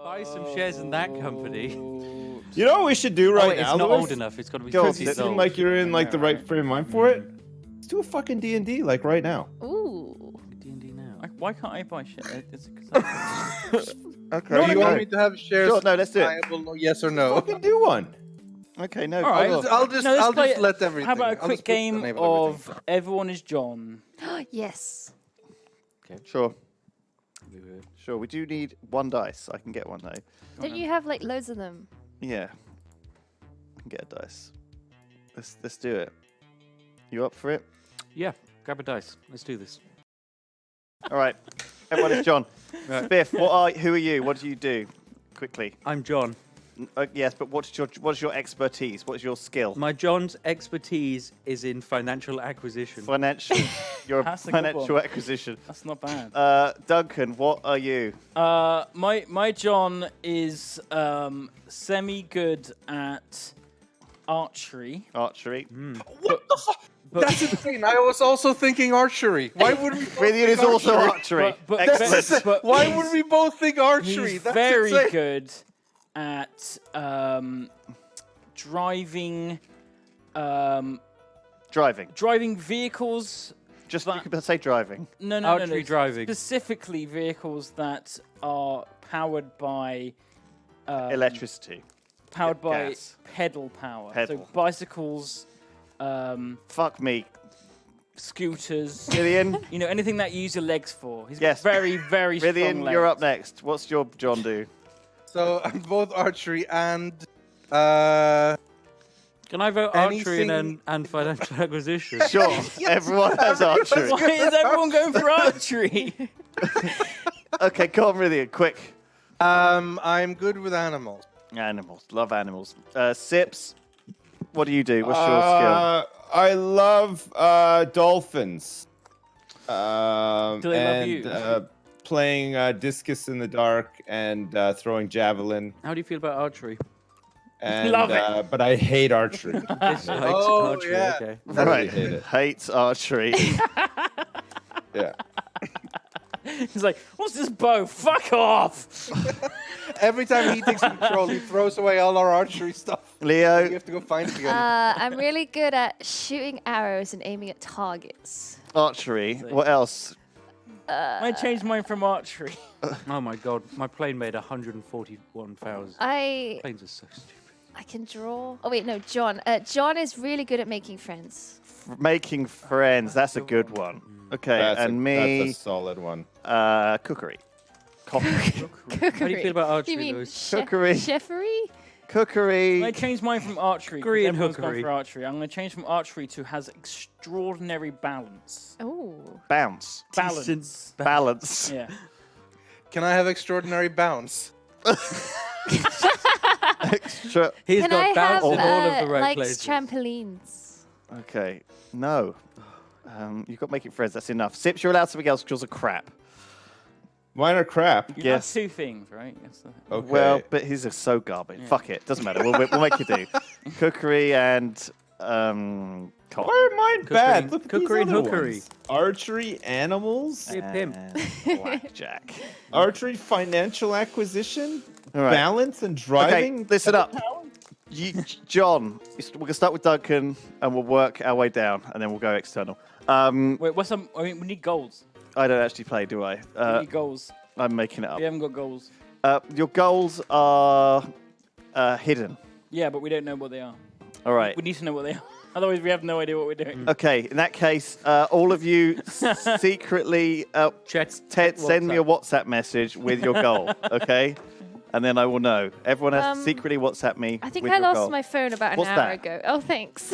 Buy some shares in that company. You know what we should do right now? It's not Lewis? old enough. It's got to be Because 30 you years seem old. like you're in like the right frame of mind for it. Let's do a fucking D&D like right now. Ooh. D&D now. Why can't I buy shit? It's Okay. No, you want me to have shares? Sure, no, let's do it. Viable, yes or no? Fucking do one. Okay, no. All right. I'll just No, let's I'll play just it. let everything. How about a I'll quick just put the game name on everything. of Everyone is John? Yes. Sure. Sure, we do need one dice. I can get one though. Don't you have like loads of them? Yeah. I can get a dice. Let's do it. You up for it? Yeah, grab a dice. Let's do this. All right. Everyone is John. Right. Spiff, who are you? What do you do? Quickly. I'm John. Yes, but what's your expertise? What's your skill? My John's expertise is in financial acquisition. Financial. You're a That's a good financial one. acquisition. That's not bad. Duncan, what are you? My John is semi-good at archery. Archery. What the fuck? That's insane. I was also thinking archery. Why would we? Rhydian is also archery. But- Excellent. but Why he's- would we both think archery? He's That's very insane. good at driving Driving. vehicles. Just you could say driving. No. Archery driving. Specifically, vehicles that are powered by Electricity. powered by gas. pedal power. Pedal. So bicycles, Fuck me. scooters. Rhydian. You know, anything that you use your legs for. He's Yes. got very, very strong Rhydian, legs. you're up next. What's your John do? So I'm both archery and Can I vote archery Anything- and financial acquisition? Sure. Everyone has archery. Why is everyone going for archery? Okay, go on, Rhydian, quick. I'm good with animals. Animals. Love animals. Sips, what do you do? What's your skill? I love dolphins. Do they love you? Playing discus in the dark and throwing javelin. How do you feel about archery? And, Love it. But I hate archery. Dislikes Oh, archery, yeah. okay. I really Right. hate it. Hates archery. Yeah. He's like, what's this bow? Fuck off! Every time he takes control, he throws away all our archery stuff. You Leo, have to go find it again. I'm really good at shooting arrows and aiming at targets. archery. What else? I changed mine from archery. Oh my god, my plane made 141,000. I Planes are so stupid. can draw. Oh wait, no, John. John is really good at making friends. Making friends. That's a good one. Okay, That's and me, that's a solid one. cookery. Coffee. How do you feel about archery, You mean Lewis? Cookery. chefery? Cookery. I changed mine from archery. 'cause Cookery and everyone's gone hookery. for archery. I'm going to change from archery to has extraordinary balance. Oh. Bounce. Balance. Balance. Yeah. Can I have extraordinary bounce? Extra. He's Can got I bounce have in all of the right like places. trampolines? Okay. No. You've got making friends. That's enough. Sips, you're allowed something else because yours are crap. Mine are crap. You Yes. have two things, right? Yes. Okay. Well, but his are so garbage. Yeah. Fuck it. Doesn't matter. We'll make you do. Cookery and cotton. Why are mine bad? and- Look at cookery these and other hookery. ones. Archery, animals, Hey, pimp. And blackjack. archery, financial acquisition, All right. balance, and driving. Okay, listen up. John, we're going to start with Duncan and we'll work our way down and then we'll go external. Wait, what's some? I mean, we need goals. I don't actually play, do I? We need goals. I'm making it up. We haven't got goals. Your goals are hidden. Yeah, but we don't know what they are. All right. We need to know what they are. Otherwise, we have no idea what we're doing. Okay, in that case, all of you secretly send me a WhatsApp message with your goal, okay? And then I will know. Everyone has to secretly WhatsApp me. I think with I your lost goal. my phone about What's an hour that? ago. Oh, thanks.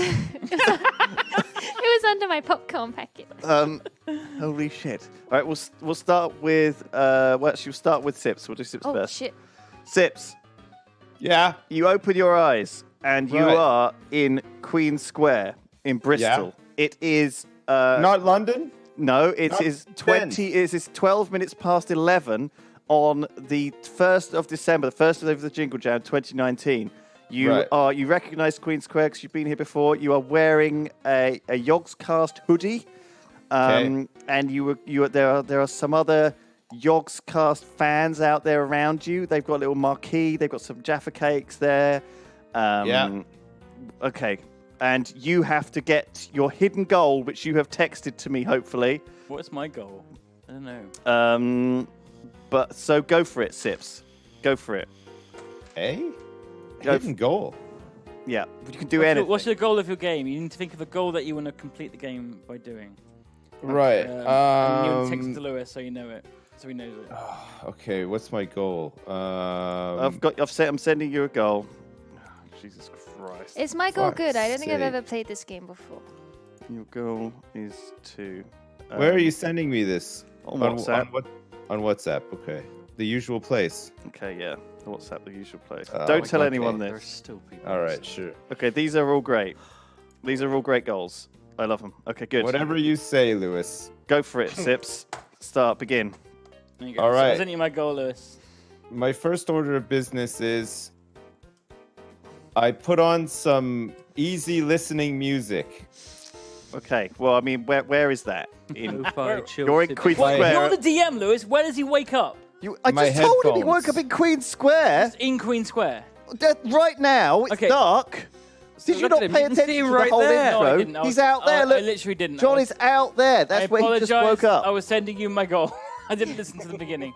It was under my popcorn packet. Holy shit! All right, we'll start with we'll start with Sips. We'll do Sips Oh, first. shit. Sips, Yeah. you open your eyes and you Right. are in Queen Square in Bristol. It is Not London. no, it Not is 10. 20. It is 12 minutes past 11 on the 1st of December, the first day of the Jingle Jam 2019. You recognise Queen Square because you've been here before. You are wearing a yogscast hoodie, Okay. and there are some other yogscast fans out there around you. They've got a little marquee. They've got some Jaffa cakes there. Yeah. Okay. And you have to get your hidden goal, which you have texted to me, hopefully. What's my goal? I don't know. But so go for it, Sips. Go for it. Hey? Go Hidden goal. Yeah, you can do anything. What's the goal of your game? You need to think of a goal that you want to complete the game by doing. Right. And you want to text it to Lewis so you know it. So he knows it. Okay, what's my goal? I'm sending you a goal. Jesus Christ. Is my goal Fuck's good? I don't think I've sake. ever played this game before. Your goal is to... Where are you sending me this? On WhatsApp. On WhatsApp, okay. The usual place. Okay, yeah. WhatsApp, the usual place. Oh, Don't tell okay. anyone There are this. still people. All right, sure. Okay, these are all great. These are all great goals. I love them. Okay, good. Whatever you say, Lewis. Go for it, Sips. Start, begin. There you go. All So right. I'm sending you my goal, Lewis. My first order of business is I put on some easy listening music. Okay, well, I mean, where is that? In Lo-fi chill You're in Sips. Queen's Wait, Square. you're the DM, Lewis. Where does he wake up? I My just told him he headphones. woke up in Queen's Square. It's in Queen Square. Right now, it's Okay. dark. Did you Look not at him, pay you can see attention him to right the whole there. No, I intro? didn't. I He's was- out there. I Look, literally didn't. I John was- is out there. That's I where he just apologize. woke up. I was sending you my goal. I didn't listen to the beginning.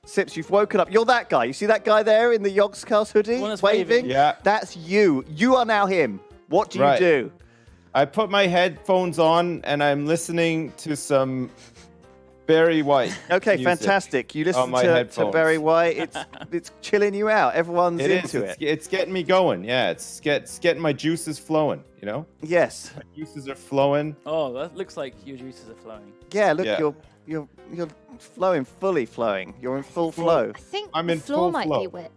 Sips, you've woken up. You're that guy. You see that guy there in the yogscast hoodie? One that's waving? Yeah. That's you. You are now him. What do you Right. do? I put my headphones on and I'm listening to some Barry White. Okay, music. fantastic. You listen on my to headphones. Barry White. It's chilling you out. Everyone's It is. into it. It's getting me going. Yeah, it's getting my juices flowing. You know, Yes. my juices are flowing. Oh, that looks like your juices are flowing. Yeah. Look, Yeah. you're flowing, fully flowing. You're in full flow. I think I'm the in floor full might flow. be wet.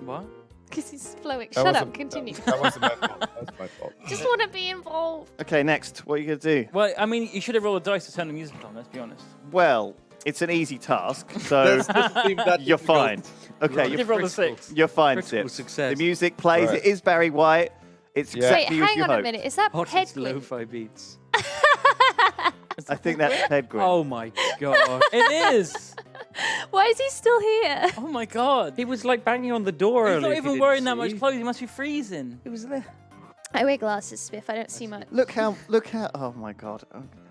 What? Because he's flowing. That Shut wasn't- up, continue. That wasn't my fault. That was my fault. Just want to be involved. Okay, next. What are you gonna do? Well, I mean, you should have rolled a dice to turn the music on. Let's be honest. Well, it's an easy task, so Let's leave that you're to go. fine. Okay, You did roll a 6. you're fine, Critical Sips. success. The music plays. Right. It is Barry White. It's Yeah. Wait, exactly as hang you on a hoped. minute. Is that Hottest Pedguin? lo-fi beats. I think that's Pedguin. Oh my god. It is. Why is he still here? Oh my god. He was like banging on the door He's earlier. not if you even didn't wearing that much see. clothes. He must be freezing. He was there. I wear glasses, Spiff. I don't see much. Look how. Oh my god.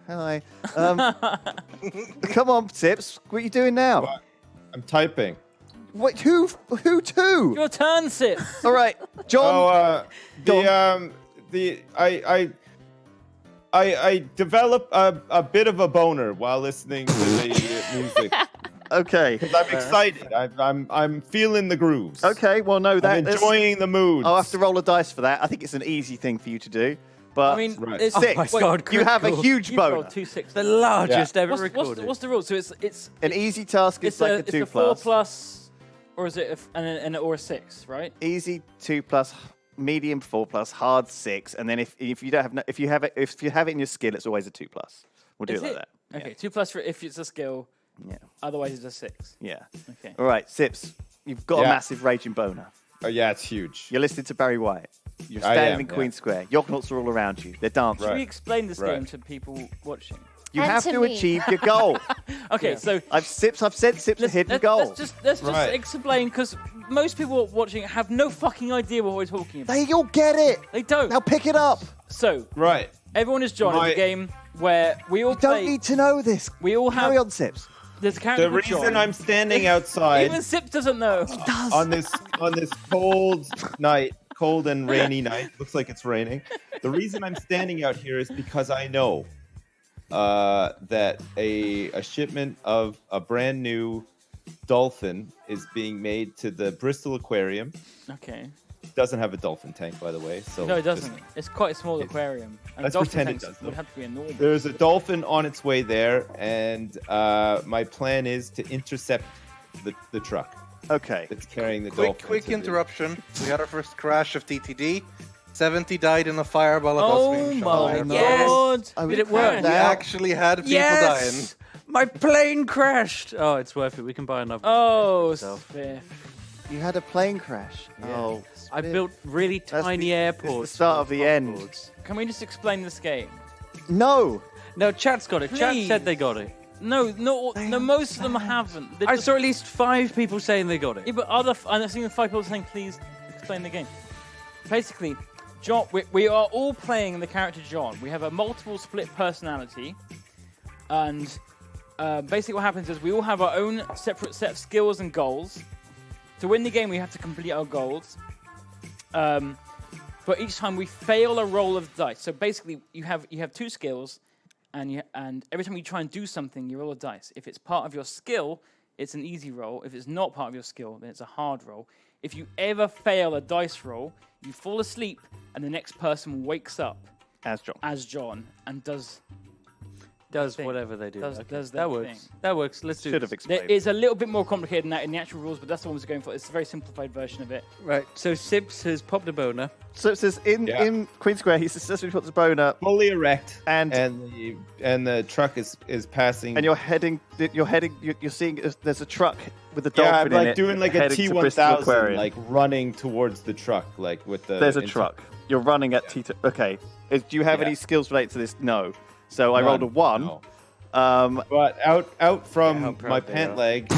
Hi. Come on, Sips. What are you doing now? What? I'm typing. Wait, who to? Your turn, Sip. All right, John. Oh, I develop a bit of a boner while listening to the music. Okay. Because I'm excited. I'm feeling the grooves. Okay. Well, no, I'm that's. enjoying the mood. I'll have to roll a dice for that. I think it's an easy thing for you to do. But I mean, Right. it's Six. Oh my wait, god, you have a critical. huge You've rolled boner. 2 6. The largest ever What's recorded. what's the rule? So it's An easy task is it's like a a it's 2 a 4 plus. plus, or is it or a 6, right? Easy 2 plus, medium 4 plus, hard 6, and then if you don't have if you have it in your skill, it's always a 2 plus. We'll do Is it like it? that. Okay, 2 plus for if it's a skill. Yeah. Otherwise, it's a 6. Yeah. Okay. All right, Sips. You've got a Yeah. massive raging boner. Oh, yeah, it's huge. You're listening to Barry White. You're I standing am, in yeah. Queen Square. Yognauts are all around you. They're dancing. Should Right. we explain this Right. game to people watching? You And have to to me. achieve your goal. Okay, so I've sent Sips a hidden goal. let's just Right. explain, because most people watching have no fucking idea what we're talking about. They all get it. They don't. Now pick it up. So Right. everyone is John. It's My- a game where we all You don't play. need to know this. We all have. Carry on, Sips. There's a character The called reason John. I'm standing outside Even Sip doesn't know. on this cold night, cold and rainy night, looks like it's raining. The reason I'm standing out here is because I know that a shipment of a brand new dolphin is being made to the Bristol Aquarium. Okay. Doesn't have a dolphin tank, by the way. So No, it just- doesn't. It's quite a small aquarium. And let's dolphin pretend it tanks does, would though. have to be enormous. There's a dolphin on its way there, and my plan is to intercept the truck Okay. that's carrying the dolphin. Quick to the- interruption. We had our first crash of TTD. 70 died in a fireball at Oh us being my shot. by a Yes. god! I Did would it work? find We out. actually had people Yes! My plane crashed. Oh, it's worth it. We can buy another. Oh, Stuff. Spiff. You had a plane crash. Oh. I Spiff. built really That's tiny the- airports. it's the start for of the end. hoverboards. Can we just explain this game? No. No, chat's got it. Chat Please. said they got it. No, most of them haven't. They're I just- saw at least 5 people saying they got it. Yeah, but I've seen 5 people saying, please explain the game. Basically, John, we are all playing the character John. We have a multiple split personality. And basically what happens is we all have our own separate set of skills and goals. To win the game, we have to complete our goals. But each time we fail a roll of dice. So basically, you have 2 skills, and every time you try and do something, you roll a dice. If it's part of your skill, it's an easy roll. If it's not part of your skill, then it's a hard roll. If you ever fail a dice roll, you fall asleep, and the next person wakes up As John. and does Does thing. whatever they do. Does that their works. thing. That works. Let's do Should have this. There explained. is a little bit more complicated than that in the actual rules, but that's the one we're going for. It's a very simplified version of it. Right. So Sibs has popped a boner. So it says Yeah. in Queen Square, he successfully puts a boner, Fully erect, and the truck is passing. and you're seeing there's a truck with a yeah, dolphin I'm in like it, doing like a heading to Bristol T1000, Aquarium. like running towards the truck, like with the. There's a truck. You're running at T. Okay. Do you have Yeah. any skills related to this? No. So I None, rolled a 1. no. Um, But out Yeah, from how proud my they pant are. leg,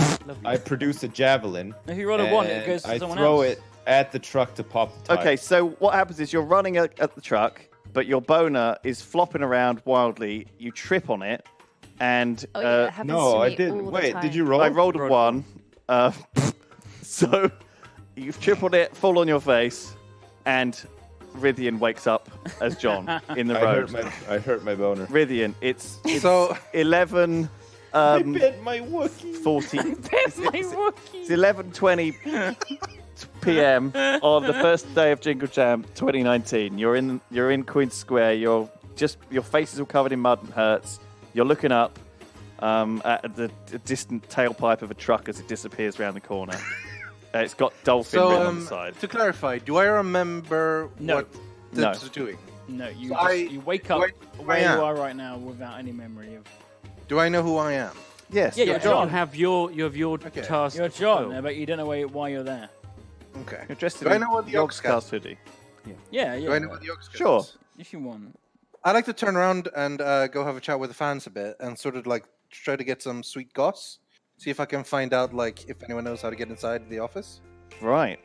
I produce a javelin. If you roll a 1, it and goes to I someone throw else. it at the truck to pop the tire. okay, so what happens is you're running at the truck, but your boner is flopping around wildly. You trip on it, and Oh, yeah, it happens No, to I me didn't. all the Wait, time. did you roll? I rolled a 1. So you trip on it, fall on your face, and Rhydian wakes up as John in the road. I hurt my boner. Rhydian, it's So 11 I bit my Wookiee. 40. My rookie. It's 11:20 p.m. on the first day of Jingle Jam 2019. You're in Queen Square. Your face is all covered in mud and hurts. You're looking up at the distant tailpipe of a truck as it disappears around the corner. It's got dolphin written on the side. to clarify, do I remember No. what No. this is doing? No, you So you wake up do I where you am? are right now without any memory of. Do I know who I am? Yes, Yeah, you're you're John. You have your Okay. task. You're to John, fulfill. but you don't know why you're there. Okay. You're dressed Do in I a know what the yogscast yogscast hoodie. Yeah. Do I know what the yogscast Sure. is? If you want. I like to turn around and go have a chat with the fans a bit and sort of like try to get some sweet goss. See if I can find out like if anyone knows how to get inside the office. Right.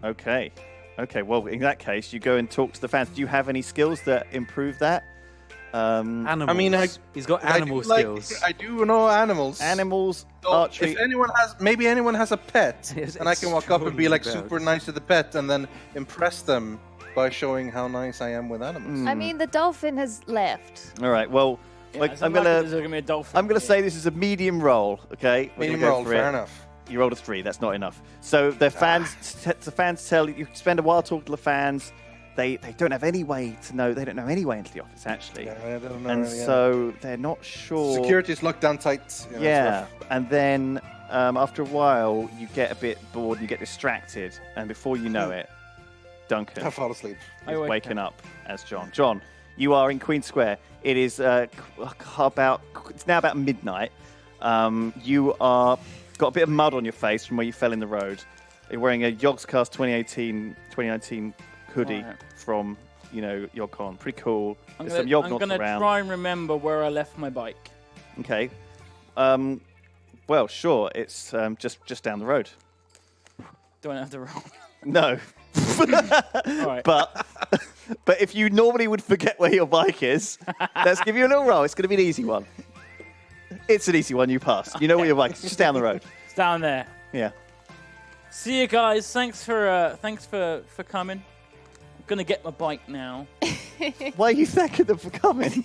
Okay. Okay. Well, in that case, you go and talk to the fans. Do you have any skills that improve that? Animals. I mean, he's got I animal do like- skills. I do know animals. Animals, So archery. if maybe anyone has a pet, He has and I can walk up and be like extraordinary super nice to the pet, and then impress them by showing how nice I am with animals. I mean, the dolphin has left. All right. Well, Yeah, like, it's I'm unlikely gonna there's be a dolphin. I'm gonna here. say this is a medium roll. Okay. We're gonna Medium go roll, for fair it. enough. You rolled a 3. That's not enough. So the fans tell you spend a while talking to the fans. They don't have any way to know. They don't know any way into the office actually, Yeah, I don't know, and yeah. so they're not sure. Security's locked down tight. You know, it's Yeah, rough. and then after a while, you get a bit bored, and you get distracted, and before you know it, Duncan I fall asleep. I is wake waking up as John. John, you are in Queen Square. It is it's now about midnight. You are got a bit of mud on your face from where you fell in the road. You're wearing a yogscast 2019 hoodie Right. from YogCon. Pretty cool. I'm There's some gonna, yog I'm gonna around. try and remember where I left my bike. Okay. Well, sure. It's just down the road. Do I have to roll? No. All right. But if you normally would forget where your bike is, let's give you a little roll. It's going to be an easy one. It's an easy one. You pass. You know where your bike is. Just down the road. It's down there. Yeah. See you guys. Thanks for coming. I'm gonna get my bike now. Why are you thanking them for coming?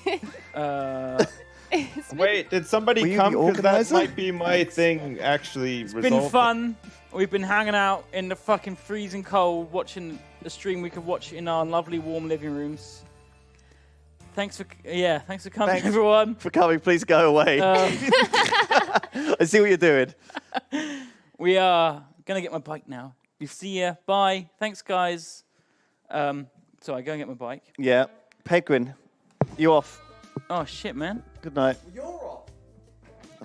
Wait, did somebody Were you come? the 'Cause that organizer? might be my thing. Actually, It's been fun. We've been hanging out in the fucking freezing cold, watching a stream we could watch in our lovely warm living rooms. Thanks for coming, Thanks. everyone. For coming, please go away. I see what you're doing. We are gonna get my bike now. You see ya. Bye. Thanks, guys. So I go and get my bike. Yeah. Penguin, you off. Oh shit, man. Good night. You're off.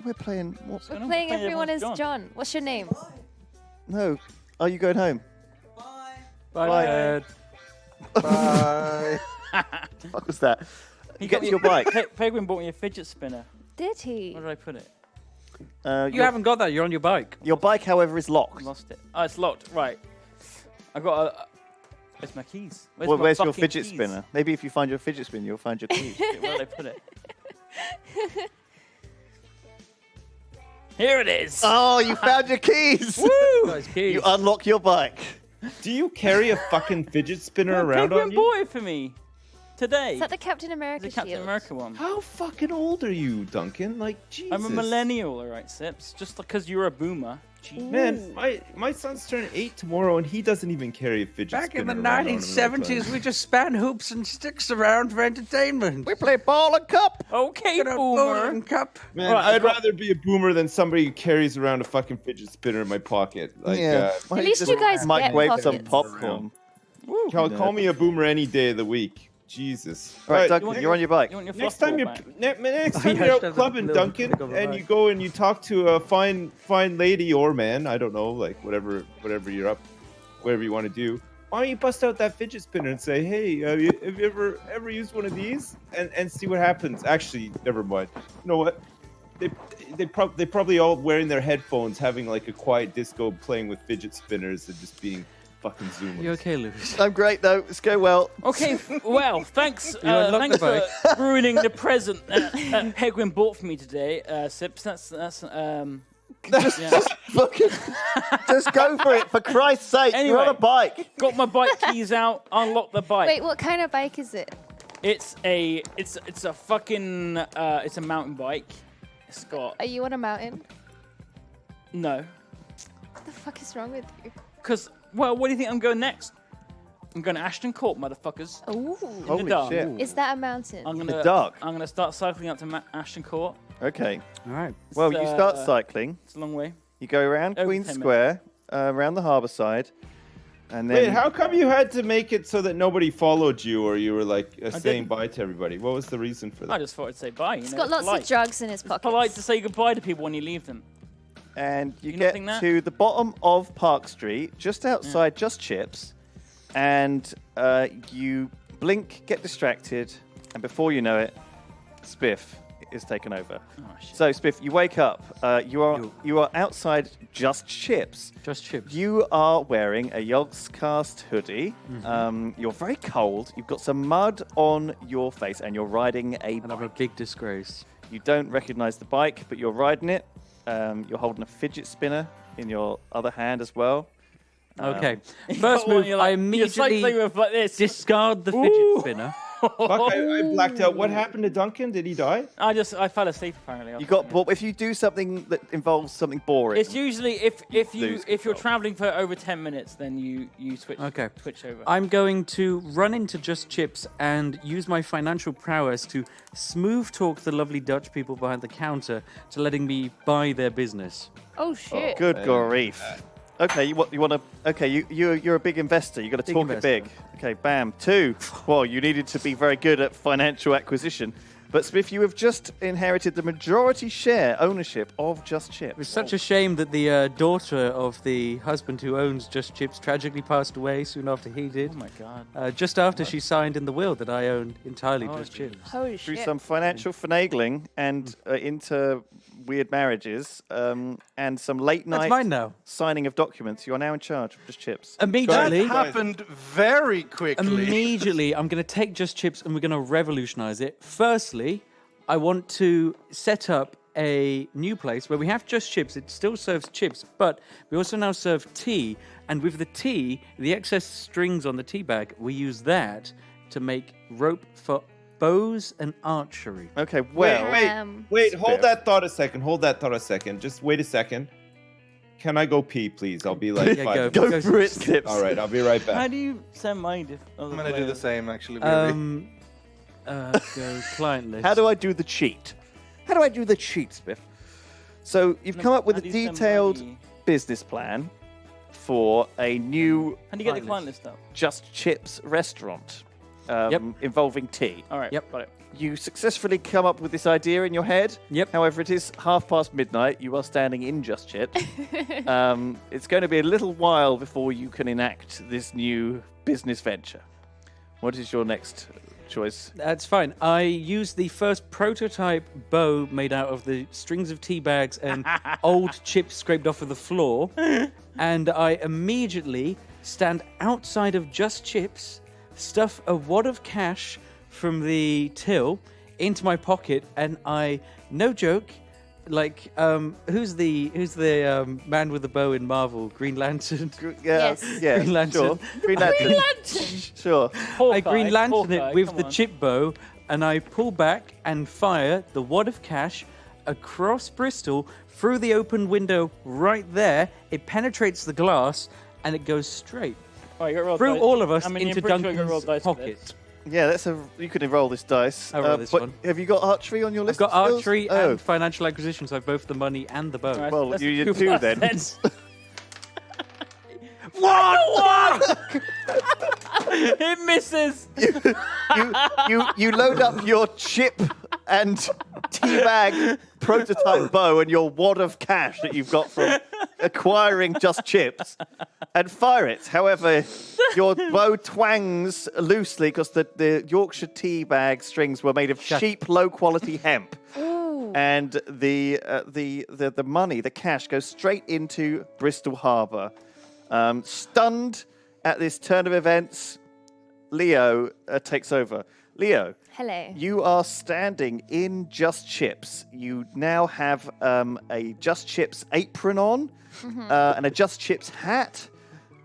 We're playing. What? We're playing Playing Everyone is Everyone's John. What's your name? No. Are you going home? Bye. Bye. Dad. Bye. What was that? He Get got to me- your bike. Penguin bought me a fidget spinner. Did he? Where did I put it? You haven't got that. You're on your bike. Your bike, however, is I locked. lost it. Oh, it's locked. Right. I got a. Where's my keys? Where's my your fucking fidget keys? spinner? Maybe if you find your fidget spinner, you'll find your keys. Where did I put it? Here it is. Oh, you found your keys! Got his keys. You unlock your bike. Do you carry a fucking fidget spinner My around penguin on you? bought it for me today. Is that the Captain America The Captain shield? America one. How fucking old are you, Duncan? Like, Jesus. I'm a millennial, alright, Sips. Just because you're a boomer. Man, my son's turning 8 tomorrow, and he doesn't even carry a fidget Back in spinner the around on him all the 1970s, time. we just span hoops and sticks around for entertainment. We play ball and cup. Okay, Get a boomer. bowling cup. Man, Alright, I'd I've got- rather be a boomer than somebody who carries around a fucking fidget spinner in my pocket. Like, Why At don't least just you guys get microwave some pockets. popcorn. call me a boomer any day of the week. Jesus. All right, Right, Duncan, you're on your bike. You want your Next fluff time ball you're back? next Oh, time yeah, you're just out have a clubbing, little Duncan, bit of a and bike. you go and you talk to a fine lady or man, I don't know, like whatever you're up, whatever you want to do. Why don't you bust out that fidget spinner and say, hey, have you ever used one of these? And see what happens. Actually, never mind. You know what? They probably all wearing their headphones, having like a quiet disco, playing with fidget spinners and just being fucking zoomers. You okay, Lewis? I'm great though. Let's go well. Okay, well, thanks, unlocked thanks the for ruining the present that Penguin bought for me today, Sips. That's yeah. Fucking, just go for it, for Christ's sake. You're on a Anyway. bike. Got my bike keys out, unlocked the bike. Wait, what kind of bike is it? It's a fucking it's a mountain bike. It's got Are you on a mountain? no, What the fuck is wrong with you? because well, what do you think I'm going next? I'm going to Ashton Court, motherfuckers. Ooh. Holy dark. shit. Is that a mountain? I'm The gonna dark. I'm gonna start cycling up to Ashton Court. Okay. All right. Well, you start uh, cycling. It's a long way. You go around over Queen 10 Square, around the harbour side, and then Wait, how come you had to make it so that nobody followed you, or you were like saying didn't. bye to everybody? What was the reason for I that? just thought I'd say bye. He's you know, got it's lots polite. of drugs in his It's pockets. polite to say goodbye to people when you leave them. and you You not get think that? to the bottom of Park Street, just outside Just Chips, and you blink, get distracted, and before you know it, Spiff is taken over. Oh shit. So Spiff, you wake up. You are outside Just Chips. Just chips. You are wearing a yogscast hoodie. You're very cold. You've got some mud on your face, and you're riding a And I'm a bike. big disgrace. You don't recognize the bike, but you're riding it. You're holding a fidget spinner in your other hand as well. Okay. You First got one, move, you're I like- you're cycling immediately with like this. discard the Ooh. fidget spinner. Fuck, I blacked out. What happened to Duncan? Did he die? I fell asleep apparently. You got, but if you do something that involves something boring, It's usually if Lose you're control. traveling for over 10 minutes, then you switch Okay. switch over. I'm going to run into Just Chips and use my financial prowess to smooth talk the lovely Dutch people behind the counter to letting me buy their business. Oh shit. good grief. Okay, you want to? Okay, you're a big investor. You got to Big talk investor. it big. Okay, bam. 2. Well, you needed to be very good at financial acquisition. But Spiff, you have just inherited the majority share ownership of Just Chips. It's such a shame that the daughter of the husband who owns Just Chips tragically passed away soon after he did. oh my god. Just after she signed in the will that I own entirely Just Chips. Holy Through shit. some financial finagling and into weird marriages and some late That's night mine now. signing of documents, you are now in charge of Just Chips. That Immediately, happened very quickly. immediately, I'm going to take Just Chips and we're going to revolutionize it. Firstly, I want to set up a new place where we have Just Chips. It still serves chips, but we also now serve tea. And with the tea, the excess strings on the tea bag, we use that to make rope for bows and archery. Okay, well, Wait, hold Spiff. that thought a second. Just wait a second. Can I go pee, please? I'll be like Yeah, 5 go. minutes. go for it, Chips. All right, I'll be right How back. do you send mine? I'm gonna do the same actually. Weirdly. Go client list. How do I do the cheat? How do I do the cheat, Spiff? So you've come up with a detailed business plan for a new How do you get the client client list up? Just Chips restaurant Yep. involving tea. All right. Yep. Got it. You successfully come up with this idea in your head. Yep. However, it is midnight. You are standing in Just Chips. It's going to be a little while before you can enact this new business venture. What is your next choice. That's fine. I used the first prototype bow made out of the strings of tea bags and old chips scraped off of the floor. And I immediately stand outside of Just Chips, stuff a wad of cash from the till into my pocket, and I, no joke, like, who's the man with the bow in Marvel? Green Lantern? Yes. Yeah, Green Lantern. sure. Green Lantern. Green Lantern. Sure. I Green Lantern it with the on. chip bow, and I pull back and fire the wad of cash across Bristol through the open window right there. It penetrates the glass, and it goes straight Oh, you got rolled through dice. all of us I mean, into you're pretty sure you got rolled Duncan's dice for this. pocket. Yeah, you can roll this dice. I'll roll this but one. Have you got archery on your I've list? got of skills? archery Oh. and financial acquisition, so I've both the money and the bow. Alright, Well, let's you do do that then. One! It misses. You load up your chip and teabag prototype bow and your wad of cash that you've got from acquiring Just Chips and fire it. However, your bow twangs loosely because the Yorkshire teabag strings were made of cheap, low-quality hemp. Ooh. And the money, the cash, goes straight into Bristol Harbour. Stunned at this turn of events, Leo takes over. Leo, Hello. you are standing in Just Chips. You now have a Just Chips apron on and a Just Chips hat.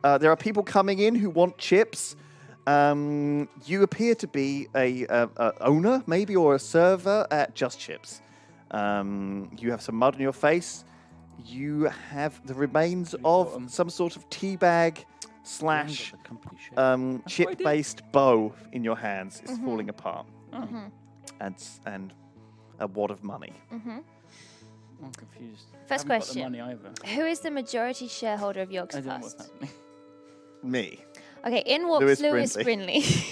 There are people coming in who want chips. You appear to be a owner, maybe, or a server at Just Chips. You have some mud on your face. You have the remains of some sort of teabag slash chip-based bow in your hands. It's falling apart. And a wad of money. I'm confused. First I haven't got question. the money either. Who is the majority shareholder of I don't know what's yogscast? happening. Me. Okay, in walks Lewis Lewis Brindley. Brindley.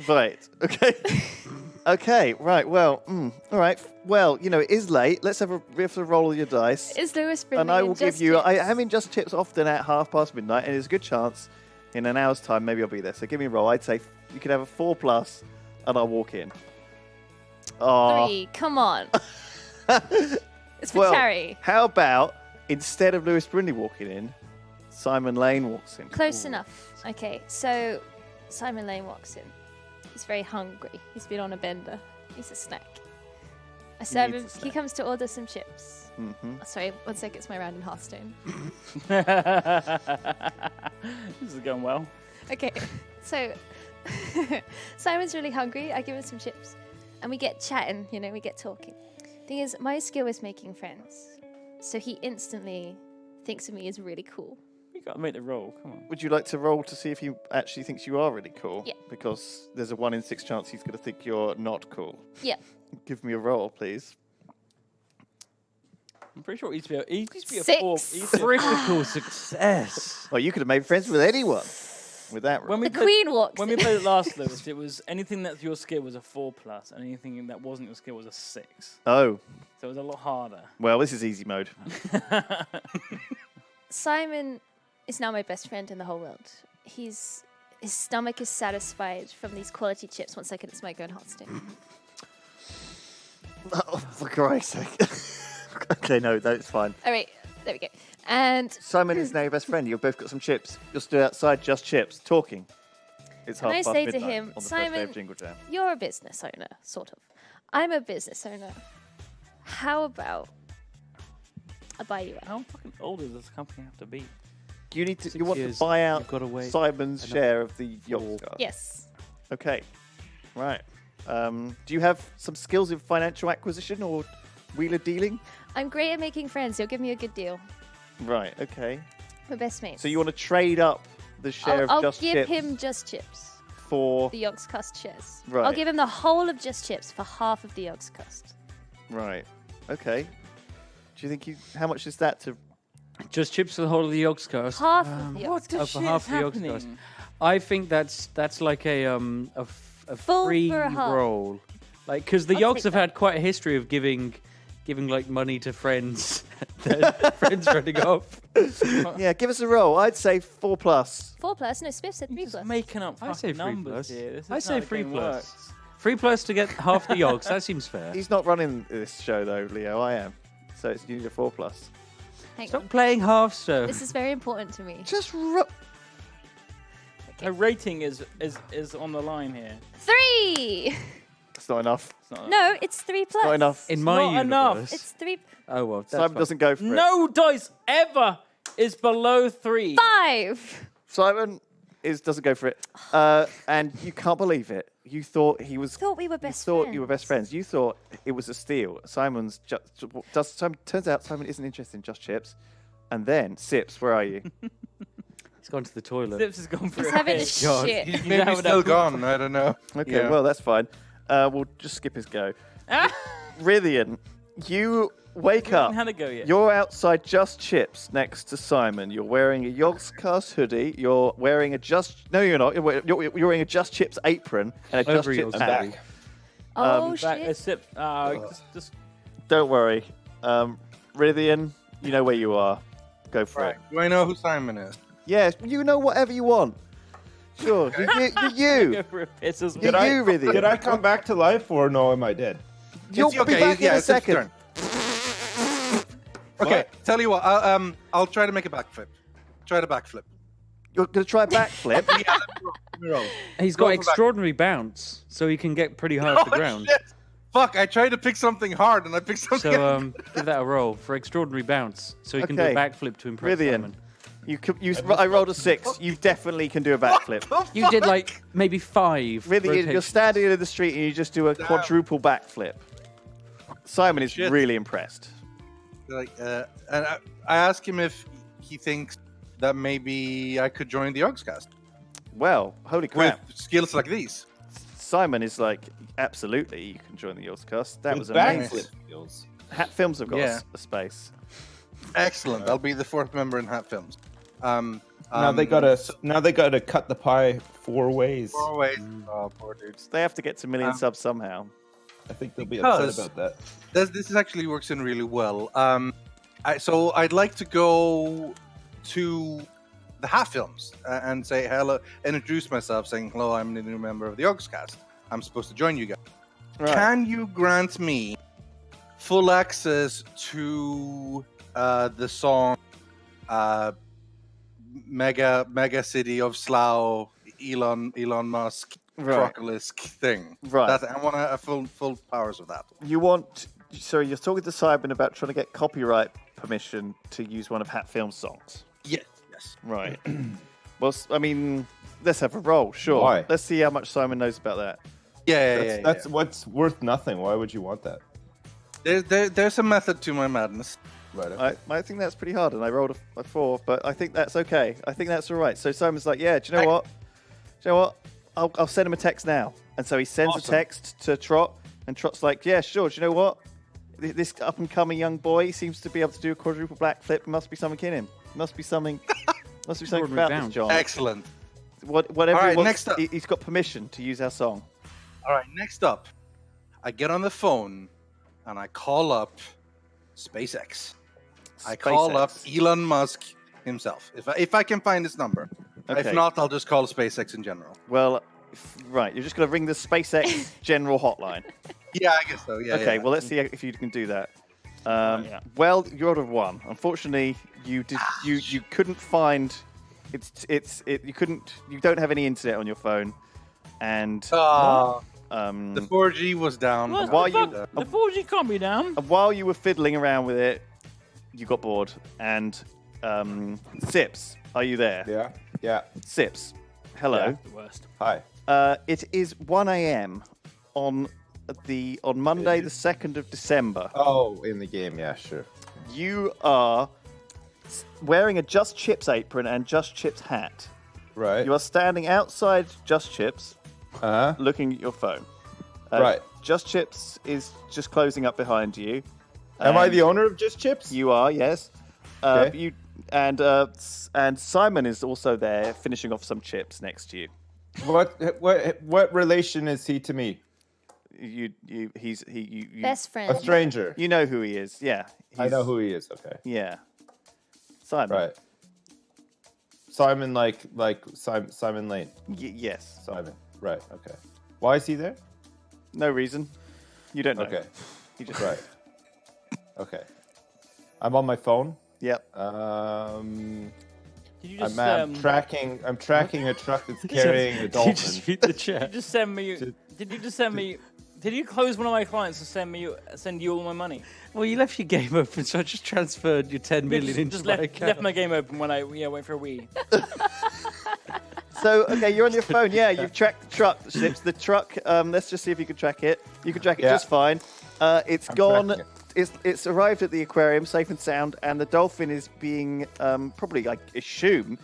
Right. Okay. Okay. Right. Well. All right. Well, it is late. We have to roll your dice. Is Lewis Brindley And I in will give Just you. I Chips? am in Just Chips often at midnight, and there's a good chance in an hour's time maybe I'll be there. So give me a roll. I'd say you could have a 4+, and I'll walk in. Oh. 3, come on. It's for Well, charity. how about instead of Lewis Brindley walking in, Simon Lane walks in? Close enough. Okay, so Simon Lane walks in. He's very hungry. He's been on a bender. He's a snack. I serve needs him. a He snack. comes to order some chips. Mm-hmm. Oh, sorry, 1 sec. It's my random Hearthstone. This is going well. Okay, so Simon's really hungry. I give him some chips, and we get chatting. We get talking. Thing is, my skill is making friends, so he instantly thinks of me as really cool. You got to make the roll. Come on. Would you like to roll to see if he actually thinks you are really cool? Yeah. Because there's a 1 in 6 chance he's going to think you're not cool. Yeah. Give me a roll, please. I'm pretty sure it used to be a 6. 4. it used to be a- Critical success. Well, you could have made friends with anyone with that roll. When we The played, Queen walks when we in. played it last, Lewis, it was anything that your skill was a 4+, and anything that wasn't your skill was a 6. Oh, So it was a lot harder. well, this is easy mode. Simon is now my best friend in the whole world. His stomach is satisfied from these quality chips. 1 second, it's my going Hearthstone. Oh, for Christ's sake. Okay, no, that's fine. All right, there we go. And Simon is now your best friend. You've both got some chips. You're stood outside Just Chips, talking. It's Can I midnight say to him, on the first day Simon, of Jingle Jam. you're a business owner, sort of. I'm a business owner. How about I buy you out? How fucking old does this company have to be? You need to. 6 You want to years, buy out you've gotta wait Simon's another share of the 4. Yogscast. Yes. Okay. Right. Do you have some skills in financial acquisition or wheeler dealing? I'm great at making friends. He'll give me a good deal. Right. Okay. We're best mates. So you want to trade up the share I'll of Just give Chips him Just Chips, for the Yogscast shares. Right. I'll give him the whole of Just Chips for half of the Yogscast. right. Okay. Do you think how much is that to? Just chips for the whole of the yogscast. Half of the What Yogscast. the for shit half is the Yogscast. happening? I think that's like a Full free for a half. roll, like because the I'll Yogs take have that. had quite a history of giving like money to friends, their friends running off. Yeah, give us a roll. I'd say 4+. 4+. No, Spiff said 3+. Just making up I say fucking numbers 3+. here. This I is say how the 3+. game works. 3+ to get half the yogs. That seems fair. He's not running this show though, Leo. I am. So it's usually a 4+. Hang Stop on. playing Hearthstone. This is very important to me. Just A rating is on the line here. 3. It's not enough. It's not No, it's 3+. Not enough. In my not universe. enough. It's 3. Oh well. That's Simon fine. doesn't go for it. No dice ever is below 3. 5. Simon doesn't go for it. And you can't believe it. You thought he was. Thought we were best You thought friends. you were best friends. You thought it was a steal. Simon's turns out Simon isn't interested in just chips. And then Sips, where are you? He's gone to the toilet. Sips has gone for He's a having a piss. God. shit. He's maybe having still a- gone. I don't know. Okay, Yeah. well that's fine. We'll just skip his go. Rhydian, you wake We up. haven't had a go yet. You're outside Just Chips next to Simon. You're wearing a yogscast hoodie. You're wearing a you're not. You're wearing a Just Chips apron and a Just Over Chips your hat. back. Oh, Back, shit. Sip, just Don't worry, Rhydian. You know where you are. Go for Right. it. Do I know who Simon is? Yes, you know whatever you want. Sure, you're go you. for a piss as You're well. you, Rhydian. Did I come back to life or no? Am I dead? You'll It's- be back in a it's his second. turn. Okay, tell you what. I'll try to make a backflip. Try to backflip. You're gonna try a backflip. Yeah, let me roll. He's Go got for back. extraordinary bounce, so he can get pretty high off the Oh, ground. shit. Fuck! I tried to pick something hard and I picked something. So give that a roll for extraordinary bounce, so he can do a Okay. backflip to impress Rhydian. Simon. I rolled a 6. You definitely can do a backflip. You did like maybe 5. Rhydian, you're rotations. standing in the street and you just do a quadruple backflip. Simon is Shit. really impressed. and I asked him if he thinks that maybe I could join the yogscast Well, holy with crap. skills like these. Simon is like, absolutely, you can join the yogscast. That was With amazing. backflip skills. Hat Films have got Yeah. a space. Excellent. I'll be the 4th member in Hat Films. Now they gotta cut the pie 4 ways. 4 ways. Oh, poor dudes. They have to get to million subs somehow. I think they'll be Because- upset about This is actually works in really well. So I'd like to go to the Hat Films and say hello and introduce myself, saying hello. I'm the new member of the yogscast. I'm supposed to join you guys. Right. Can you grant me full access to the song Mega City of Slough Elon Musk Right. Crocolisk thing? Right. I want a full powers of that. You want... Sorry, you're talking to Simon about trying to get copyright permission to use one of Hat Films' songs. Yes. Right. Well, I mean, let's have a roll, sure. Why? Let's see how much Simon knows about that. Yeah. That's what's worth nothing. Why would you want that? There's a method to my madness. Right. Okay. I think that's pretty hard, and I rolled a 4, but I think that's okay. I think that's all right. So Simon's like, yeah, do you know what? Do you know what? I'll send him a text now. And so he sends a Awesome. text to Trot, and Trot's like, yeah, sure. Do you know what? This up-and-coming young boy seems to be able to do a quadruple backflip. Must be something in him. Must be something about Extraordinary this, John. Excellent. Whatever All right, he wants, next up. he's got permission to use our song. All right, next up, I get on the phone and I call up SpaceX. I call up SpaceX. Elon Musk himself. If I can find his number. Okay. If not, I'll just call SpaceX in general. Well, right. You're just going to ring the SpaceX general hotline. Yeah, I guess so. Yeah. Okay, yeah. well, let's see if you can do that. Yeah. Well, you're out of 1. Unfortunately, you couldn't find you don't have any internet on your phone, and the 4G was down. What While the you- fuck? The 4G can't be down. while you were fiddling around with it, you got bored. And Sips, are you there? Yeah. Sips, hello. Yeah. The worst. Hi. It is 1 a.m. on Monday, the 2nd of December. Oh, in the game. Yeah, sure. You are wearing a Just Chips apron and Just Chips hat. Right. You are standing outside Just Chips, Uh-huh. looking at your phone. Right. Just Chips is just closing up behind you. Am I And the owner of Just Chips? You are, yes. Okay. And Simon is also there, finishing off some chips next to you. What relation is he to me? You Best A friend. stranger. You know who he is, yeah. I know who he is. Okay. Yeah. Simon. Right. Simon, like Simon Lane. Yes. Simon. Right. Okay. Why is he there? No reason. You don't know. Okay. You just Right. Okay. I'm on my phone. Yep. Did you just I'm tracking a truck that's carrying a dolphin. You just beat the chair. Did you just send me? Did you just send me? Did you close one of my clients to send you all my money? Well, you left your game open, so I just transferred your 10 million into just my left account. my game open when I went for a wee. So, okay, you're on your phone. Yeah, you've tracked the truck, Ships. The truck, let's just see if you can track it. You can track it just fine. It's I'm gone. tracking It's arrived at the aquarium safe and sound, and the dolphin is being probably, I assume,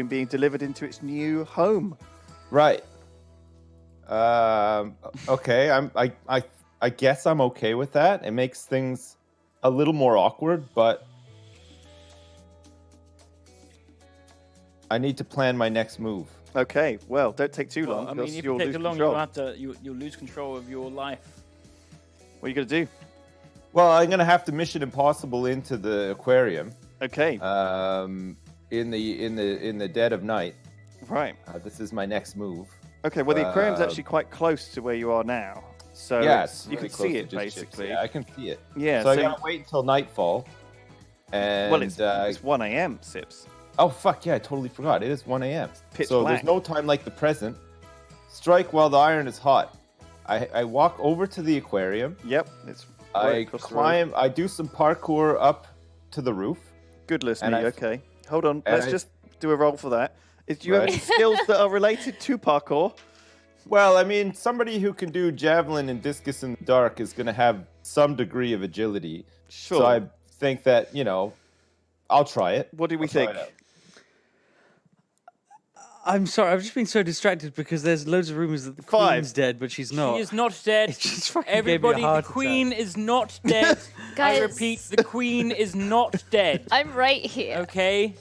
being delivered into its new home. Right. Okay. I guess I'm okay with that. It makes things a little more awkward, but I need to plan my next move. Okay, well, don't take too long. I mean, because if you'll you take lose too long, control. you'll lose control of your life. What are you gonna do? Well, I'm gonna have to Mission Impossible into the aquarium. Okay, In the dead of night. right. This is my next move. Okay, well, the aquarium's actually quite close to where you are now, so Yes, you can see it basically. Yeah, I can see it. Yeah, So I so gotta wait until nightfall. And well, it's 1 a.m. Sips. oh fuck yeah, I totally forgot. It is 1 a.m. Pitch So black. there's no time like the present. Strike while the iron is hot. I walk over to the aquarium. Yep, it's I right across the road. climb. I do some parkour up to the roof. Good listening. and I- Okay, hold on. and Let's I- just do a roll for that. Do you have Right. any skills that are related to parkour? Well, I mean, somebody who can do javelin and discus in the dark is going to have some degree of agility. Sure. So I think that, I'll try it. What do we I'll try think? it out. I'm sorry, I've just been so distracted because there's loads of rumors that the 5. Queen's dead, but she's not. She is not dead. It just fucking gave me a Everybody, the heart Queen is not dead. I Guys. repeat, the Queen is not dead. I'm right here. Okay?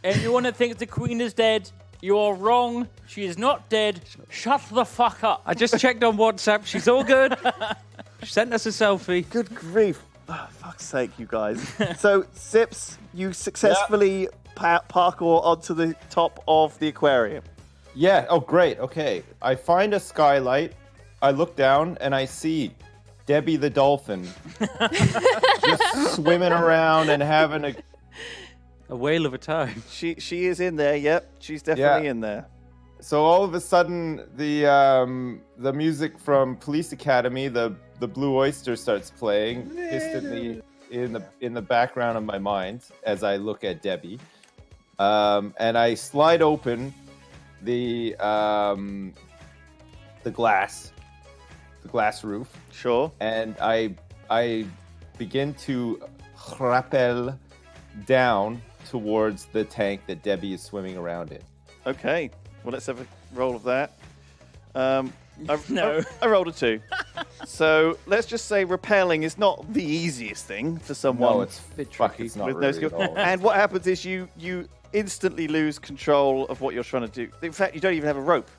Anyone that thinks the Queen is dead, you are wrong. She is not dead. Shut the fuck up. I just checked on WhatsApp. She's all good. She sent us a selfie. Good grief! Oh, fuck's sake, you guys. So, Sips, you successfully parkour onto the top of the aquarium. Yeah. Oh, great. Okay. I find a skylight. I look down and I see Debbie the dolphin just swimming around and having A whale of a time. She is in there. Yep, she's definitely Yeah. in there. So all of a sudden, the music from Police Academy, the Blue Oyster, starts playing distantly in the background of my mind as I look at Debbie, and I slide open the glass roof, Sure. and I begin to rappel down towards the tank that Debbie is swimming around in. Okay. Well, let's have a roll of that. No. I rolled a 2. So let's just say rappelling is not the easiest thing for someone No, it's fuck, it's not with no really skill. at all. And what happens is you instantly lose control of what you're trying to do. In fact, you don't even have a rope.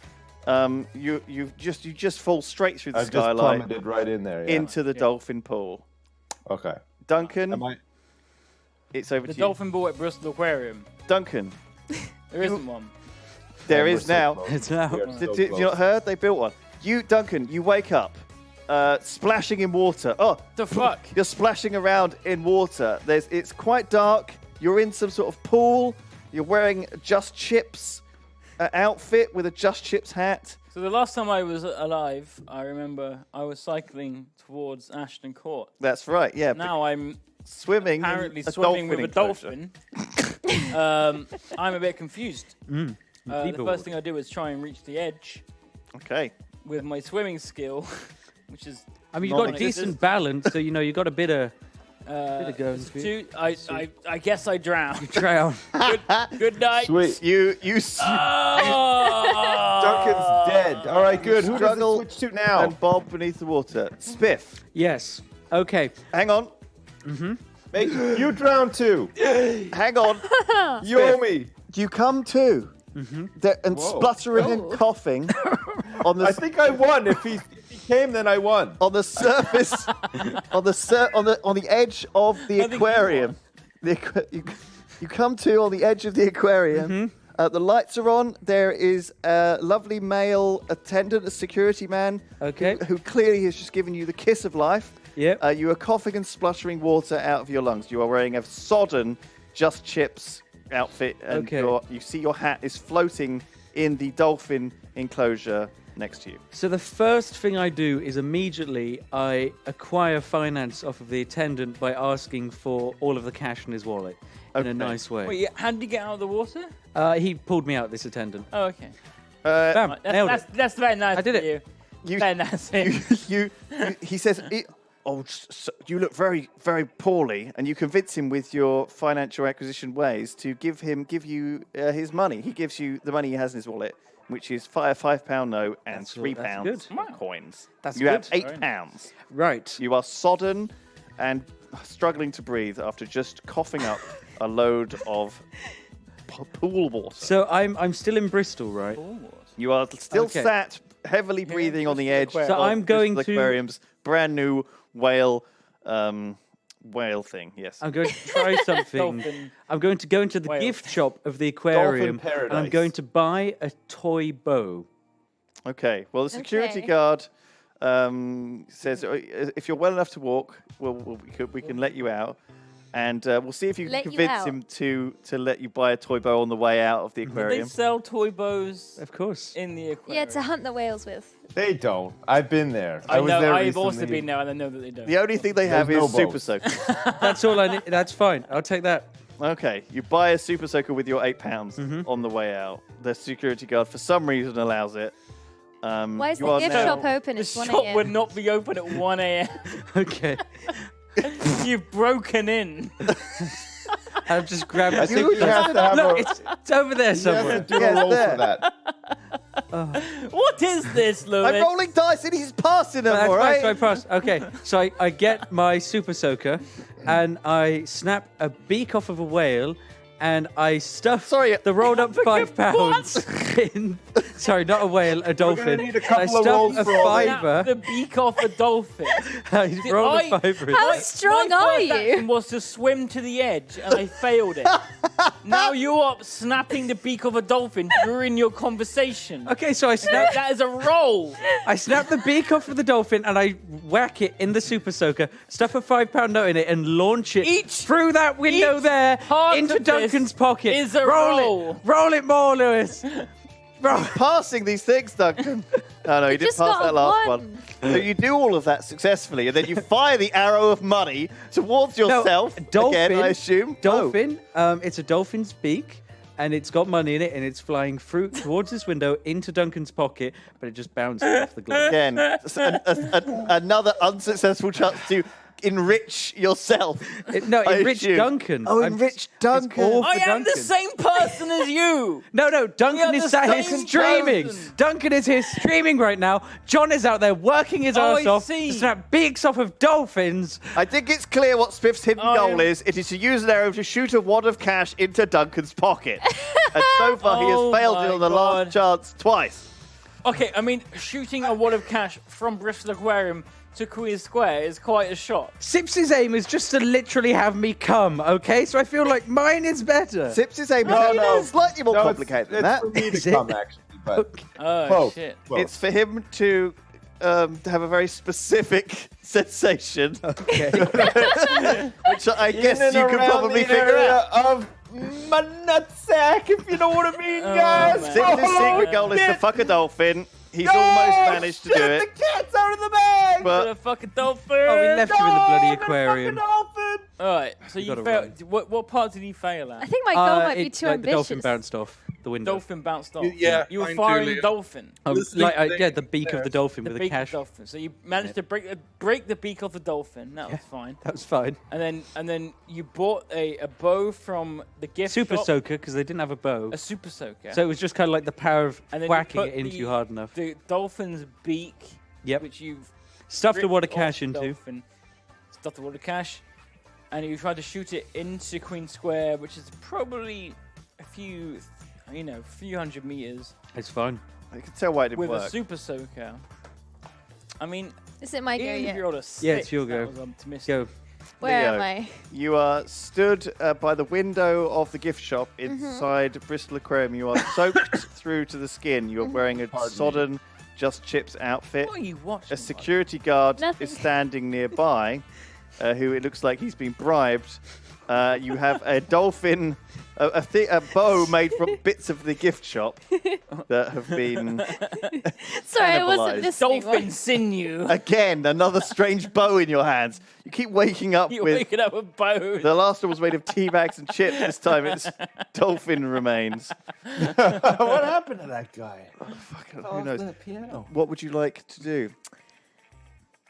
You just fall straight through the I've just skylight plummeted right in there. Yeah. into the dolphin pool. Okay. Duncan, Am I? it's over The to you. dolphin ball at Bristol Aquarium. Duncan, There isn't one. there We're is so now. close. It's now. We are Did, so did you close. not heard? They built one. Duncan, you wake up, splashing in water. Oh, The fuck? you're splashing around in water. It's quite dark. You're in some sort of pool. You're wearing Just Chips outfit with a Just Chips hat. So the last time I was alive, I remember I was cycling towards Ashton Court. That's right. Yeah. Now I'm swimming. in apparently a swimming with a enclosure. dolphin. I'm a bit confused. The People. first thing I do is try and reach the edge Okay. with my swimming skill, which is I mean, you've got Non-existent. decent balance, so you got a bit of going it's for you. I guess I drown. drown. Good night. Sweet. You Oh! Duncan's dead. All right, good. Who does Struggle it switch to now? and bob beneath the water. Spiff. Yes. Okay. Hang on. Make you drown too. Hang on. You owe me. You come to and Whoa. spluttering and coughing on the I think I won. If he came, then I won. on the surface on the edge of the I think you aquarium. You come to on the edge of the aquarium, The lights are on. There is a lovely male attendant, a security man, Okay. who clearly has just given you the kiss of life. Yep. You are coughing and spluttering water out of your lungs. You are wearing a sodden Just Chips outfit, and Okay. you see your hat is floating in the dolphin enclosure next to you. So the first thing I do is immediately I acquire finance off of the attendant by asking for all of the cash in his wallet in Okay. a nice way. Wait, how did you get out of the water? He pulled me out, this attendant. Oh, okay. Bam, nailed it. That's very nice. I did of it. You. Very nice. of you. He says, you look very, very poorly, and you convince him with your financial acquisition ways to give you his money. He gives you the money he has in his wallet, which is a £5 note and That's £3 good. of coins. That's you have good. £8. Right. You are sodden and struggling to breathe after just coughing up a load of pool water. So I'm still in Bristol, right? You are still Okay. sat heavily breathing on the edge. Aquarium. So I'm of going Bristol to- Aquarium's brand new whale thing. Yes. I'm going to try something. Dolphin. I'm going to go into the Whale. gift shop of the aquarium, and I'm paradise. going to buy a toy bow. Okay. Well, the security Okay. guard says if you're well enough to walk, we can let you out, and we'll see if you can Let you convince out? him to let you buy a toy bow on the way out of the They aquarium. sell toy bows Of course. in the aquarium. Yeah, to hunt the whales with. They don't. I've been there. I was know. there I've also recently. been there, and I know that they don't. The only thing they have There's is no super bows. soaker. That's all I need. That's fine. I'll take that. Okay, you buy a super soaker with your £8 Mm-hmm. on the way out. The security guard, for some reason, allows it. Why is you the are gift now- shop open? The It's 1 shop a.m. would not be open at 1 a.m. Okay. You've broken in. I've just grabbed. I think you have to have Look, a, it's over there you have somewhere. to do Yes, a roll there. for that. What is this, Louis? I'm rolling dice and he's passing them, That's all fine, right? so I pass. Okay, so I get my super soaker, and I snap a beak off of a whale, and I stuff Sorry, the rolled up £5 in. Sorry, not a whale, a dolphin. need a I couple of stuff rolls a for all this. fiver. the beak off a dolphin. I roll a I- fiver. in. How My strong my are first you? action was to swim to the edge, and I failed it. Now you're up snapping the beak of a dolphin during your conversation. Okay, so I snap. That is a roll. I snap the beak off of the dolphin and I whack it in the super soaker, stuff a £5 note in it, and launch it Each- through that window each there part into of this Duncan's pocket. is a roll roll. it, roll it more, Lewis. Roll. Passing these things, Duncan. No, you didn't just pass got that last one. one. So you do all of that successfully, and then you fire the arrow of money towards yourself. dolphin. Again, I assume. Dolphin. It's a dolphin's beak, and it's got money in it, and it's flying through towards this window into Duncan's pocket, but it just bounces off the Oh, glass. again, another unsuccessful chance to enrich yourself. No, I enrich assume. Duncan. Oh, I'm- enrich it's Duncan. all I for am the Duncan. same person as you. No, Duncan We are is the sat here same streaming. person. Duncan is here streaming right now. John is out there working his Oh, ass I off see. to snap beaks off of dolphins. I think it's clear what Spiff's hidden Oh, goal yeah. is. It is to use an arrow to shoot a wad of cash into Duncan's pocket. And so far, he Oh has failed my it on the God. last chance twice. Okay, I mean, shooting a wad of cash from Bristol Aquarium to Queen Square is quite a shot. Sips's aim is just to literally have me come, okay? So I feel like mine is better. Sips' aim No. is slightly more No, complicated than it's that. for me Is to it? come, actually. But Oh, Close. shit. Close. It's for him to have a very specific sensation, Okay. which I guess In and you could around probably the figure area out. of my nutsack, if you know what I mean, Oh, guys. man. Sips' secret goal is to shit. fuck a dolphin. He's almost managed to do shit, it, The cat's out of the bag. but Gonna fuck a dolphin. Oh, we left you in the bloody I'm gonna aquarium. fuck a dolphin. All right, so you gotta failed. What part did he fail I at? think my goal might be it's too like the dolphin ambitious. bounced off the window. Dolphin bounced off. Yeah, you were mine too, firing Leo. dolphin. Listening to Yeah, things the beak of the there. dolphin The with the beak of cash. dolphin. So you managed to break the beak of the dolphin. That was fine. That was fine. And then you bought a bow from the gift Super shop. soaker, because they didn't have a bow. A super soaker. So it was just kind of like the power of and then you whacking put it into the- you hard enough. The dolphin's beak, Yep. which you've Stuffed a wad of ripped off cash the into. dolphin, stuffed a wad of cash, and you tried to shoot it into Queen Square, which is probably a few hundred meters It's fine. I can tell why it didn't with work. a super soaker. I mean, Is it my go even if yet? you're on a Yeah, it's 6, your that go. was optimistic. Go. Where Leo, am I? You are stood by the window of the gift shop inside Bristol Aquarium. You are soaked through to the skin. You are wearing a sodden Just Chips outfit. What are you watching? A security guard Nothing. is standing nearby, who it looks like he's been bribed. You have a dolphin, a bow made from bits of the gift shop that have been Sorry, I cannibalised. wasn't listening. Dolphin sinew. again another strange bow in your hands. You keep waking up You're with. waking up with bows. The last one was made of tea bags and chips. This time it's dolphin remains. What happened to that guy? Who knows? The piano. What would you like to do?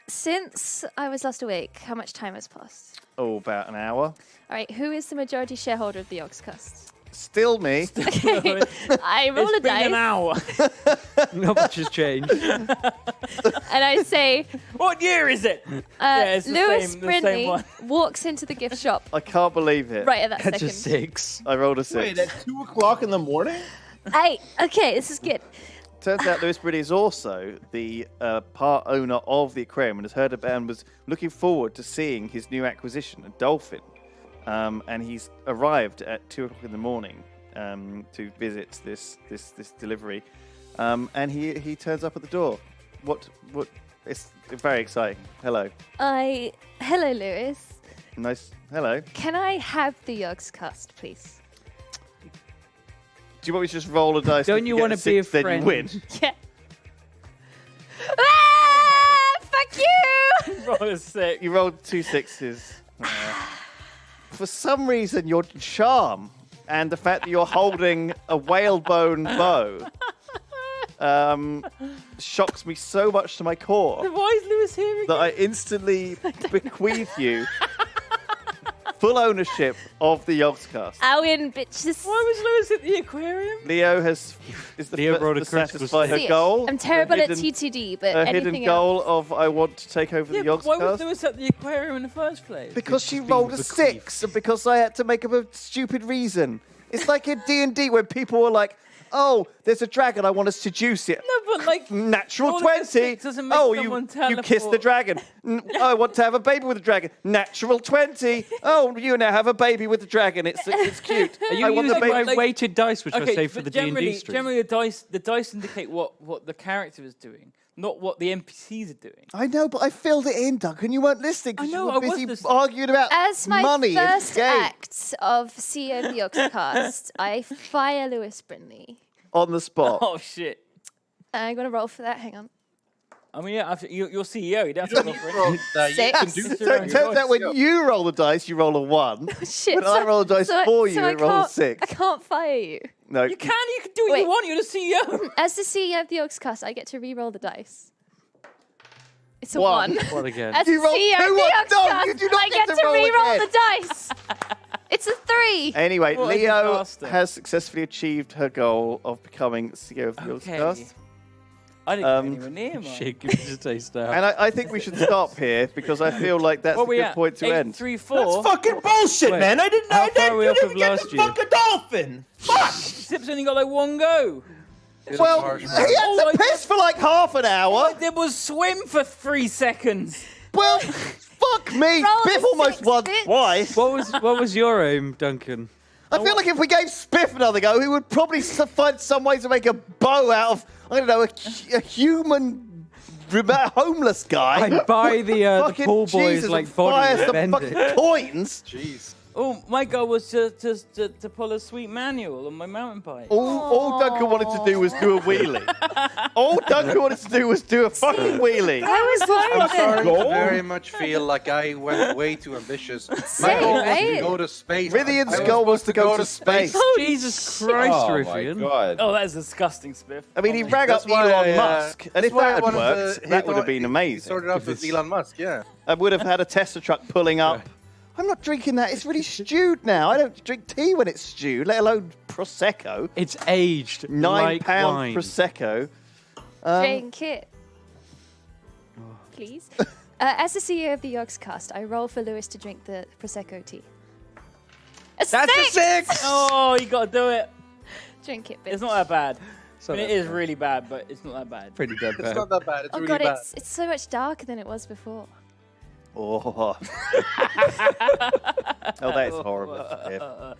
Since I was last awake, how much time has passed? Oh, about an hour. All right, who is the majority shareholder of the yogscast? Still me. Okay, I roll a It's been an dice hour. Not much has changed. and I say, What year is it? Yeah, it's the Lewis same- the same Brindley one. walks into the gift shop I can't believe it. right at that That's second. a 6. I rolled a 6. Wait, at 2 o'clock in the morning? Hey, okay, this is good. Turns out Lewis Brindley is also the part owner of the aquarium and has heard about and was looking forward to seeing his new acquisition, a dolphin. And he's arrived at 2 o'clock in the morning to visit this delivery. And he turns up at the door. What? It's very exciting. Hello. Hello, Lewis. Nice. Hello. Can I have the yogscast, please? Do you want me to just roll a dice? Don't you want to be a then friend? you win? Yeah. Ah! Fuck you! Roll a 6. You rolled 2 6s. For some reason, your charm and the fact that you're holding a whalebone bow shocks me so much to my core Why is Lewis here again? that I instantly bequeath you full ownership of the yogscast. I win, bitches. Why was Lewis at the aquarium? Leo is the Leo first rolled a to critical satisfy her See, goal. I'm terrible her at hidden, TTD, but her hidden anything goal else. of I want to take over Yeah, the but why was yogscast. Lewis at the aquarium in the first place? Because she being rolled a bequeathed. 6 and because I had to make up a stupid reason. It's like in D&D when people were like, oh, there's a dragon, I want to seduce it. No, but like... Natural rolling a 20. six doesn't make Oh, someone you kiss the teleport. dragon. I want to have a baby with a dragon. Natural 20. Oh, you now have a baby with a dragon. It's cute. Are you I want the using baby. my weighted dice, which I Okay, save for but the D&D stream? generally the dice indicate what the character is doing, not what the NPCs are doing. I know, but I filled it in, Duncan. You weren't listening because I know, you I were was busy listening. arguing about As my money in first the game. act of CEO of the yogscast, I fire Lewis Brindley. On the spot. Oh shit! I'm going to roll for that. Hang on. I mean, yeah, you're CEO. You don't have to go for it. Six. can do It's So your it own turns out when Yeah. you roll the dice, you roll a 1. Shit. When I roll a dice for you, I it rolls a can't- 6. I can't fire you. No, You can do what Wait. you want. You're the CEO. As the CEO of the yogscast, I get to re-roll the dice. It's a One. 1. What again? As You the rolled CEO two of the ones. No, yogscast, you do not I get get to to roll re-roll again. the dice. It's a 3. Anyway, What a Leo disaster. has successfully achieved her goal of becoming CEO of the Yogscast. I didn't Um, get anywhere near mine. Shit, give me a taste now. And I think we should stop here because I feel like that's What a we good at? point to 8, end. 3, 4. That's fucking bullshit, Wait, man. I didn't how I far are we didn't off of even get last the year? fucking dolphin. Fuck. Sip's only got like one go. Well, harsh, he man. had Oh, to piss for like half an hour. There was swim for 3 seconds. Well, fuck me. Roll Biff the almost 6, won bitch. twice. What was your aim, Duncan? I feel like if we gave Spiff another go, he would probably find some way to make a bow out of, I don't know, a human homeless guy. I buy the Fucking pool boys Jesus, like and body fire and some bend fucking it. coins. Jeez. Oh, my goal was to pull a sweet manual on my mountain bike. All Duncan wanted to do was do a wheelie. All Duncan wanted to do was do a fucking wheelie. I was worried I'm starting to goal? very much feel like I went way too ambitious. My Same, goal was right? to go to space. Rhydian's I goal was to go to space. Jesus Christ, Oh my Rhydian. god. Oh, that's disgusting, Spiff. I mean, he rang up That's why Elon I, Musk, and if that's why that I had wanted worked, to- that would have been He amazing. started off with Elon Musk, yeah. I would have had a Tesla truck pulling up. I'm not drinking that. It's really stewed now. I don't drink tea when it's stewed, let alone Prosecco. It's aged £9 like wine. Prosecco. Drink it. Please. As the CEO of the yogscast, I roll for Lewis to drink the Prosecco tea. That's a 6! Oh, you got to do it. Drink it, bitch. It's not that bad. So I mean, it is really bad, but it's not that bad. pretty dead It's bad. not that bad. It's Oh really god, bad. it's so much darker than it was before. Oh. Oh, that is horrible. Spiff.